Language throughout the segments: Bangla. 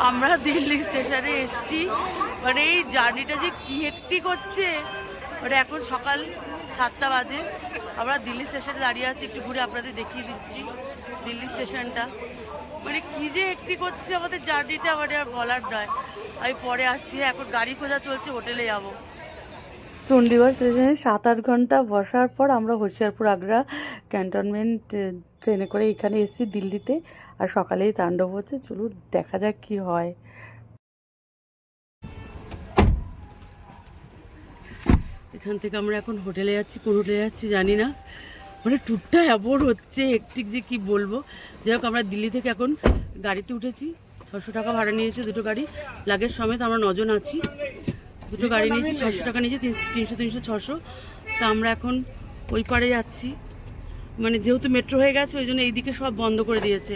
আমরা দিল্লি স্টেশনে এসেছি, মানে এই জার্নিটা যে কি হেক্টিক হচ্ছে। মানে এখন সকাল 7টা বাজে, আমরা দিল্লি স্টেশনে দাঁড়িয়ে আছি। একটু ঘুরে আপনাদের দেখিয়ে দিচ্ছি দিল্লি স্টেশনটা। মানে কি যে হেক্টিক হচ্ছে আমাদের জার্নিটা, মানে আর বলার নয়। আমি পরে আসছি, এখন গাড়ি খোঁজা চলছে, হোটেলে যাবো। চণ্ডীগড় স্টেশনে 7-8 ঘন্টা বসার পর আমরা হোশিয়ারপুর আগ্রা ক্যান্টনমেন্ট ট্রেনে করে এখানে এসেছি দিল্লিতে। আর সকালেই তাণ্ডব হচ্ছে, চলুন দেখা যাক কি হয়। এখান থেকে আমরা এখন হোটেলে যাচ্ছি। কোন হোটেলে যাচ্ছি জানি না, মানে ট্যুরটা অ্যাবোর হচ্ছে, একটিক যে কি বলবো। যাই হোক, আমরা দিল্লি থেকে এখন গাড়িতে উঠেছি। 600 টাকা ভাড়া নিয়েছে দুটো গাড়ি, লাগেজ সমেত। আমরা 9 জন আছি। দুটো গাড়ি নিয়েছি, 600 টাকা নিয়েছে, 300 300 600। তা আমরা এখন ওই পারে যাচ্ছি। মানে যেহেতু মেট্রো হয়ে গেছে, ওই জন্য এইদিকে সব বন্ধ করে দিয়েছে।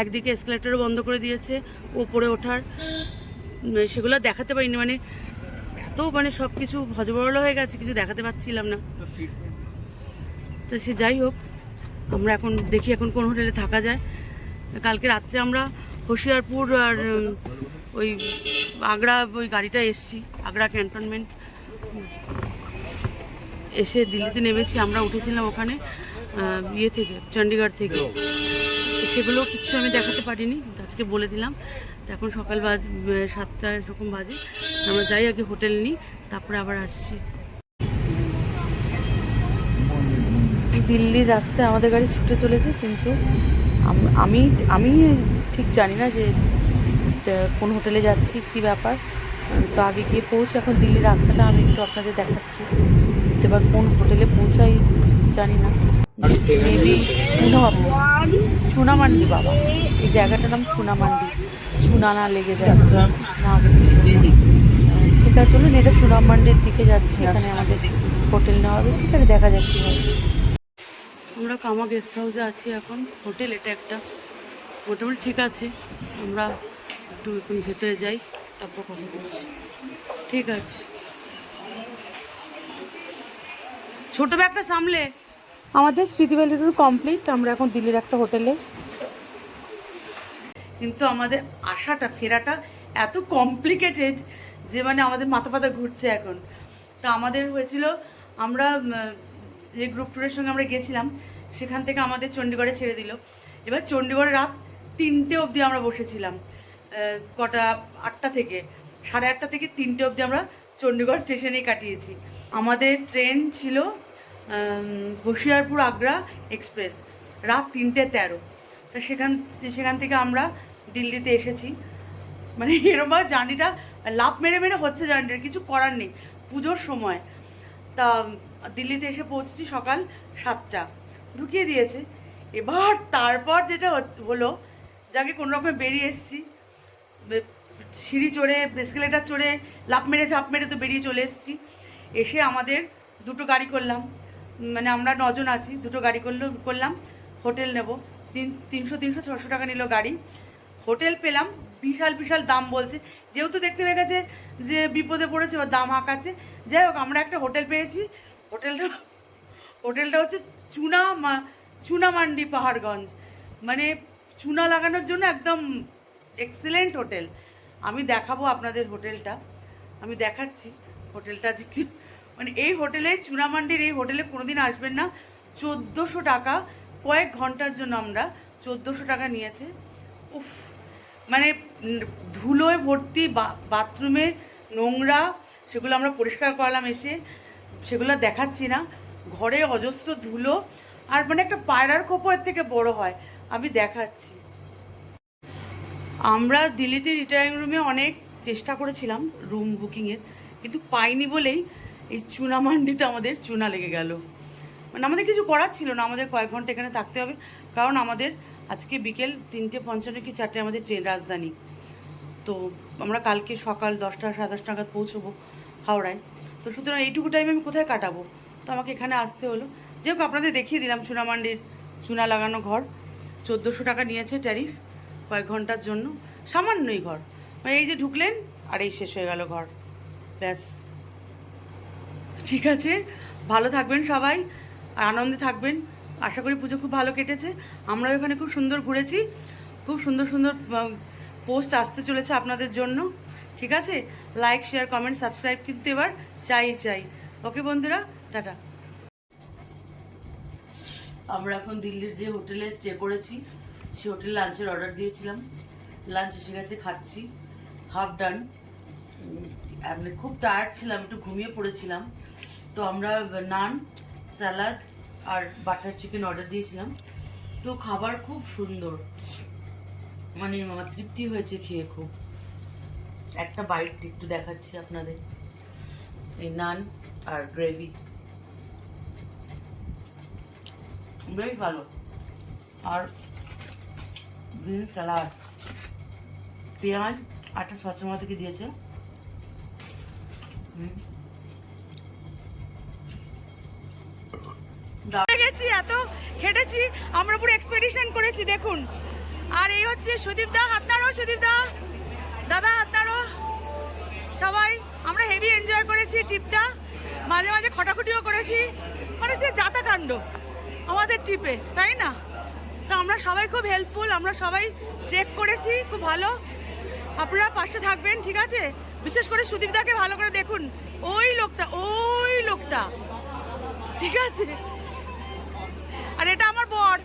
একদিকে এসকেলেটারও বন্ধ করে দিয়েছে, ওপরে ওঠার সেগুলো দেখাতে পারিনি। মানে এত মানে সব কিছু হজবরল হয়ে গেছে, কিছু দেখাতে পারছিলাম না। তো সে যাই হোক, আমরা এখন দেখি এখন কোন হোটেলে থাকা যায়। কালকে রাত্রে আমরা হোশিয়ারপুর আর ওই আগ্রা ওই গাড়িটা এসছি, আগ্রা ক্যান্টনমেন্ট এসে দিল্লিতে নেমেছি। আমরা উঠেছিলাম ওখানে ইয়ে থেকে, চণ্ডীগড় থেকে। সেগুলো কিছু আমি দেখাতে পারিনি, আজকে বলে দিলাম। তো এখন সকাল 7টা এরকম বাজে। আমরা যাই আগে হোটেল নিই, তারপরে আবার আসছি। দিল্লির রাস্তায় আমাদের গাড়ি ছুটে চলেছে, কিন্তু আমি আমি ঠিক জানি না যে কোন হোটেলে যাচ্ছি, কি ব্যাপার। তো আগে গিয়ে পৌঁছে এখন দিল্লির রাস্তাটা আমি একটু আপনাদের দেখাচ্ছি। এবার কোন হোটেলে পৌঁছাই জানি না। মেবি চুনামান্ডি, বাবা এই জায়গাটার নাম চুনামান্ডি। চুনা না লেগে যায় না। ঠিক আছে, চলুন এটা চুনামান্ডির দিকে যাচ্ছি, এখানে আমাদের হোটেল নেওয়া হবে। ঠিক আছে, দেখা যাক কি হয়। আমরা কামা গেস্ট হাউসে আছি এখন। হোটেল এটা একটা, মোটামুটি ঠিক আছে। আমরা একটু এখন ভেতরে যাই, তারপর কথা বলছি। ঠিক আছে, ছোট ব্যাগটা সামলে। আমাদের স্পিতি ভ্যালি ট্যুর কমপ্লিট। আমরা এখন দিল্লির একটা হোটেলে। কিন্তু আমাদের আসাটা ফেরাটা এত কমপ্লিকেটেড যে মানে আমাদের মাথা ফাথা ঘুরছে এখন। তা আমাদের হয়েছিল, আমরা যে গ্রুপ ট্যুরের সঙ্গে আমরা গেছিলাম, সেখান থেকে আমাদের চণ্ডীগড়ে ছেড়ে দিল। এবার চণ্ডীগড়ে রাত 3টে অবধি আমরা বসেছিলাম। কটা 8টা থেকে 8:30 থেকে 3টে অবধি আমরা চণ্ডীগড় স্টেশনেই কাটিয়েছি। আমাদের ট্রেন ছিল হোশিয়ারপুর আগ্রা এক্সপ্রেস, রাত 3:13। তা সেখান থেকে আমরা দিল্লিতে এসেছি। মানে এরকম জার্নিটা লাভ মেরে মেরে হচ্ছে, জার্নিটার কিছু করার নেই, পুজোর সময়। তা দিল্লিতে এসে পৌঁছেছি সকাল 7টা, ঢুকিয়ে দিয়েছে। এবার তারপর যেটা হলো, যাকে কোনো রকমে বেরিয়ে এসেছি, সিঁড়ি চড়ে এসকেলেটার চড়ে লাফ মেরে ঝাঁপ মেরে তো বেরিয়ে চলে এসেছি। এসে আমাদের দুটো গাড়ি করলাম, মানে আমরা 9 জন আছি, দুটো গাড়ি করলাম। হোটেল নেব, 300 600 টাকা নিল গাড়ি। হোটেল পেলাম, বিশাল বিশাল দাম বলছে, যেহেতু দেখতে পেয়ে গেছে যে বিপদে পড়েছে বা দাম হাঁকাচ্ছে। যাই হোক, আমরা একটা হোটেল পেয়েছি। হোটেলটা হচ্ছে চুনামান্ডি পাহাড়গঞ্জ। মানে চুনা লাগানোর জন্য একদম এক্সেলেন্ট হোটেল। আমি দেখাবো আপনাদের হোটেলটা, আমি দেখাচ্ছি হোটেলটা যে কি। মানে এই হোটেলে, চুনামান্ডির এই হোটেলে কোনোদিন আসবেন না। 1400 টাকা কয়েক ঘন্টার জন্য, আমরা 1400 টাকা নিয়েছে। উফ, মানে ধুলোয় ভর্তি, বাথরুমে নোংরা, সেগুলো আমরা পরিষ্কার করালাম এসে, সেগুলো দেখাচ্ছি না। ঘরে অজস্র ধুলো, আর মানে একটা পায়রার খোপও এর থেকে বড় হয়, আমি দেখাচ্ছি। আমরা দিল্লিতে রিটায়ারিং রুমে অনেক চেষ্টা করেছিলাম রুম বুকিংয়ের, কিন্তু পাইনি বলেই এই চুনামান্ডিতে আমাদের চুনা লেগে গেল। মানে আমাদের কিছু করার ছিল না, আমাদের কয়েক ঘন্টা এখানে থাকতে হবে, কারণ আমাদের আজকে বিকেল 3:55 কি 4টে আমাদের ট্রেন রাজধানী। তো আমরা কালকে সকাল 10টা 10:30 নাগাদ পৌঁছবো হাওড়ায়। তো সুতরাং এইটুকু টাইম আমি কোথায় কাটাবো, তো আমাকে এখানে আসতে হলো। যাই হোক, আপনাদের দেখিয়ে দিলাম চুনামান্ডির চুনা লাগানো ঘর। 1400 টাকা নিয়েছে ট্যারিফ কয়েক ঘন্টার জন্য, সামান্যই ঘর। মানে এই যে ঢুকলেন আর এই শেষ হয়ে গেল ঘর, ব্যাস। ঠিক আছে, ভালো থাকবেন সবাই, আর আনন্দে থাকবেন। আশা করি পুজো খুব ভালো কেটেছে। আমরাও এখানে খুব সুন্দর ঘুরেছি, খুব সুন্দর সুন্দর পোস্ট আসতে চলেছে আপনাদের জন্য, ঠিক আছে? লাইক, শেয়ার, কমেন্ট, সাবস্ক্রাইব কিন্তু এবার চাই। ওকে বন্ধুরা, টাটা। আমরা এখন দিল্লির যে হোটেলে স্টে করেছি সেই হোটেলে লাঞ্চের অর্ডার দিয়েছিলাম। লাঞ্চ এসে গেছে, খাচ্ছি, হাফ ডান। আমি খুব টায়ার্ড ছিলাম, একটু ঘুমিয়ে পড়েছিলাম। তো আমরা নান, স্যালাড আর বাটার চিকেন অর্ডার দিয়েছিলাম। তো খাবার খুব সুন্দর, মানে আমার তৃপ্তি হয়েছে খেয়ে খুব। একটা বাইট একটু দেখাচ্ছি আপনাদের, এই নান আর গ্রেভি বেশ ভালো, আর গ্রিন স্যালাড, পেঁয়াজ একটা সচমা থেকে দিয়েছে। গেছি, এত খেটেছি আমরা, পুরো এক্সপেডিশন করেছি দেখুন। আর এই হচ্ছে সুদীপ দা, হাত নাড়ো সুদীপ দা, দাদা হাত নাড়ো। সবাই আমরা হেভি এনজয় করেছি ট্রিপটা, মাঝে মাঝে খটাখটিও করেছি, মানে সে যাতাকাণ্ড আমাদের ট্রিপে, তাই না? তো আমরা সবাই খুব হেল্পফুল, আমরা সবাই চেক করেছি, খুব ভালো। আপনারা পাশে থাকবেন, ঠিক আছে? বিশেষ করে সুদীপ দাকে ভালো করে দেখুন, ওই লোকটা, ঠিক আছে? আর এটা আমার বর,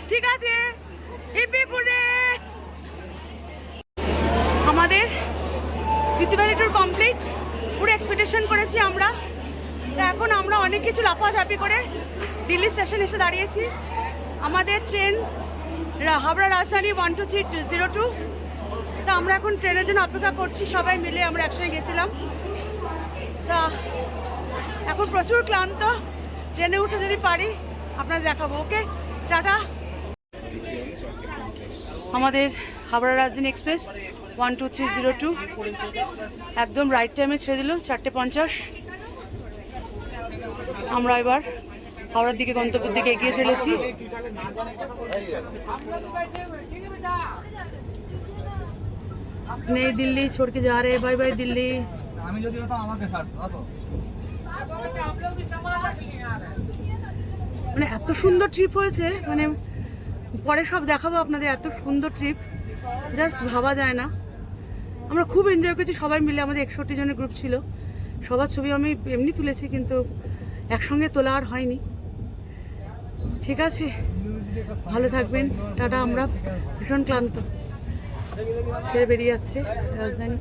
ঠিক আছে? আমাদের বিদ্যুৎ ট্যুর কমপ্লিট, পুরো এক্সপেডিশন করেছি আমরা। এখন আমরা অনেক কিছু লাফাঝাপি করে দিল্লি স্টেশন এসে দাঁড়িয়েছি। আমাদের ট্রেন হাওড়া রাজধানী 12302। তা আমরা এখন ট্রেনের জন্য অপেক্ষা করছি, সবাই মিলে আমরা একসঙ্গে গেছিলাম। তা এখন প্রচুর ক্লান্ত, ট্রেনে উঠে যদি পারি আপনাদের দেখাবো। ওকে, টাটা। আমাদের হাওড়া রাজধানী এক্সপ্রেস 12302 একদম রাইট টাইমে ছেড়ে দিল, 4:50। আমরা এবার হাওড়ার দিকে, গন্তব্যের দিকে এগিয়ে চলেছি। नई दिल्ली छोड़ के जा रहे हैं, बाय बाय दिल्ली। মানে এত সুন্দর ট্রিপ হয়েছে, মানে পরে সব দেখাবো আপনাদের। এত সুন্দর ট্রিপ, জাস্ট ভাবা যায় না। আমরা খুব এনজয় করেছি সবাই মিলে, আমাদের 61 জনের গ্রুপ ছিল। সবার ছবি আমি এমনি তুলেছি, কিন্তু একসঙ্গে তোলা আর হয়নি। ঠিক আছে, ভালো থাকবেন, টাটা। আমরা ভীষণ ক্লান্ত, ছেড়ে বেরিয়ে যাচ্ছে রাজধানী।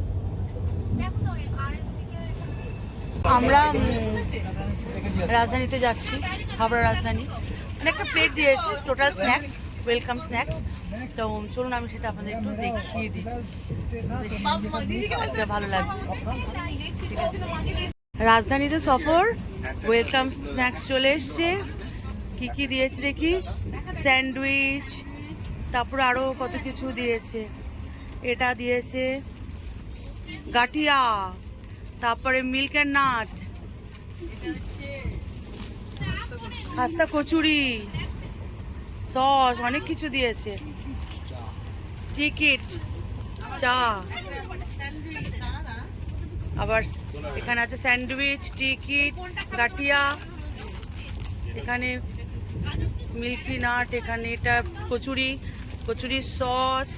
আমরা রাজধানীতে যাচ্ছি, হাওড়া রাজধানী। মানে একটা প্লেট দিয়েছে, টোটাল স্ন্যাক্স, ওয়েলকাম স্ন্যাক্স। তো চলুন আমি সেটা আপনাদের একটু দেখিয়ে দিই, ভালো লাগছে। ঠিক আছে, রাজধানীতে সফর, ওয়েলকাম স্ন্যাক্স চলে এসছে। কি কি দিয়েছে দেখি, স্যান্ডউইচ, তারপর আরও কত কিছু দিয়েছে। এটা দিয়েছে গাঠিয়া, তারপরে মিল্ক অ্যান্ড নাট, খাস্তা কচুরি, সস, অনেক কিছু দিয়েছে। টিকিট, চা, আবার এখানে আছে স্যান্ডউইচ, টিকিট, গাঠিয়া, এখানে মিল্কি নাট, এখানে এটা কচুরি, কচুরির সস,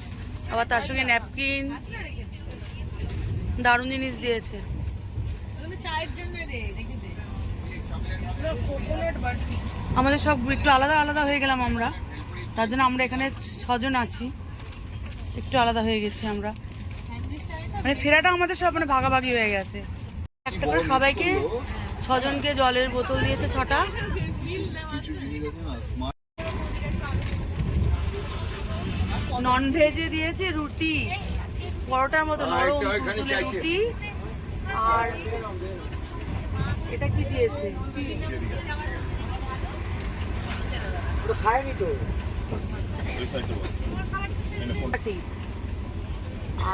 আবার তার সঙ্গে ন্যাপকিন, দারুণ জিনিস দিয়েছে। আমাদের সব একটু আলাদা আলাদা হয়ে গেলাম আমরা, তার জন্য আমরা এখানে 6 জন আছি, একটু আলাদা হয়ে গেছি আমরা। মানে ফেরাটা আমাদের সব মানে ভাগাভাগি হয়ে গেছে। একটা করে সবাইকে 6 জনকে জলের বোতল দিয়েছে, 6টা। নন ভেজে দিয়েছে রুটি, পরোটার মতো নরম রুটি। আর এটা কি দিয়েছে,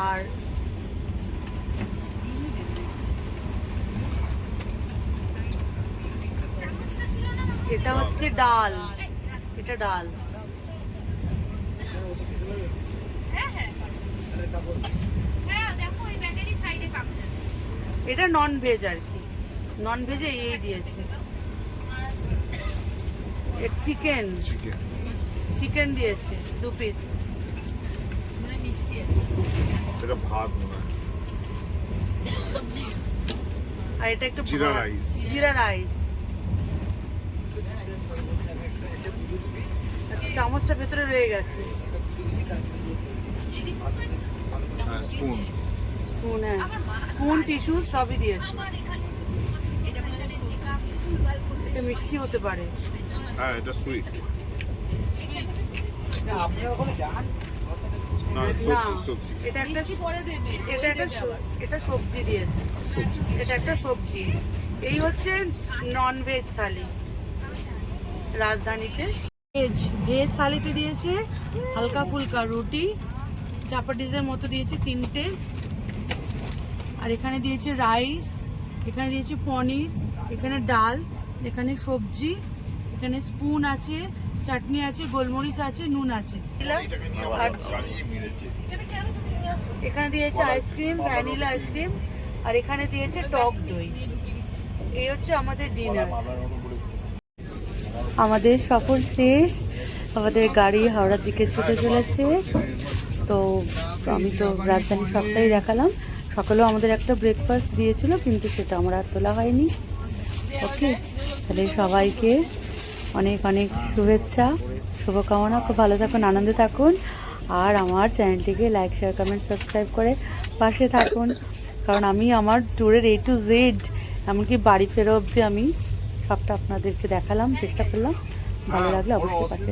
আর এটা হচ্ছে ডাল, এটা ডাল। এটা নন ভেজ আর কি, নন ভেজে এই দিয়েছে। চিকেন দিয়েছে 2 পিস। এটা ভাত মনে হয়। আর এটা একটু জিরা ভাত। রাইস। জিরা রাইস। আচ্ছা, চামচটা ভেতরে রয়ে গেছে। স্পুন। স্পুন, হ্যাঁ, স্পুন, টিস্যু সবই দিয়েছে। এটা মিষ্টি হতে পারে। হ্যাঁ, এটা সুইট। না, না, সবজি। এটা একটা সবজি দিয়েছে। এটা একটা সবজি। এই হচ্ছে নন ভেজ থালি রাজধানীতে। ভেজ থালিতে দিয়েছে হালকা ফুলকা রুটি, চাপাটিসের মতো দিয়েছে 3টে। আর এখানে দিয়েছে রাইস, এখানে দিয়েছে পনির, এখানে ডাল, এখানে সবজি, এখানে স্পুন আছে, চাটনি আছে, গোলমরিচ আছে, নুন আছে। আর এখানে দিয়েছে আইসক্রিম, ভ্যানিলা আইসক্রিম, আর এখানে দিয়েছে টক দই। এই হচ্ছে আমাদের ডিনার। আমাদের সফর শেষ, আমাদের গাড়ি হাওড়ার দিকে ছুটে চলেছে। তো আমি তো রাজধানী সবটাই দেখালাম। সকালেও আমাদের একটা ব্রেকফাস্ট দিয়েছিল, কিন্তু সেটা আমার আর তোলা হয়নি। ওকে, তাহলে সবাইকে অনেক অনেক শুভেচ্ছা, শুভকামনা। খুব ভালো থাকুন, আনন্দে থাকুন। আর আমার চ্যানেলটিকে লাইক, শেয়ার, কমেন্ট, সাবস্ক্রাইব করে পাশে থাকুন। কারণ আমি আমার ট্যুরের A to Z, এমনকি বাড়ি ফেরা অবধি আমি সবটা আপনাদেরকে দেখালাম, চেষ্টা করলাম। ভালো লাগলে অবশ্যই পাশে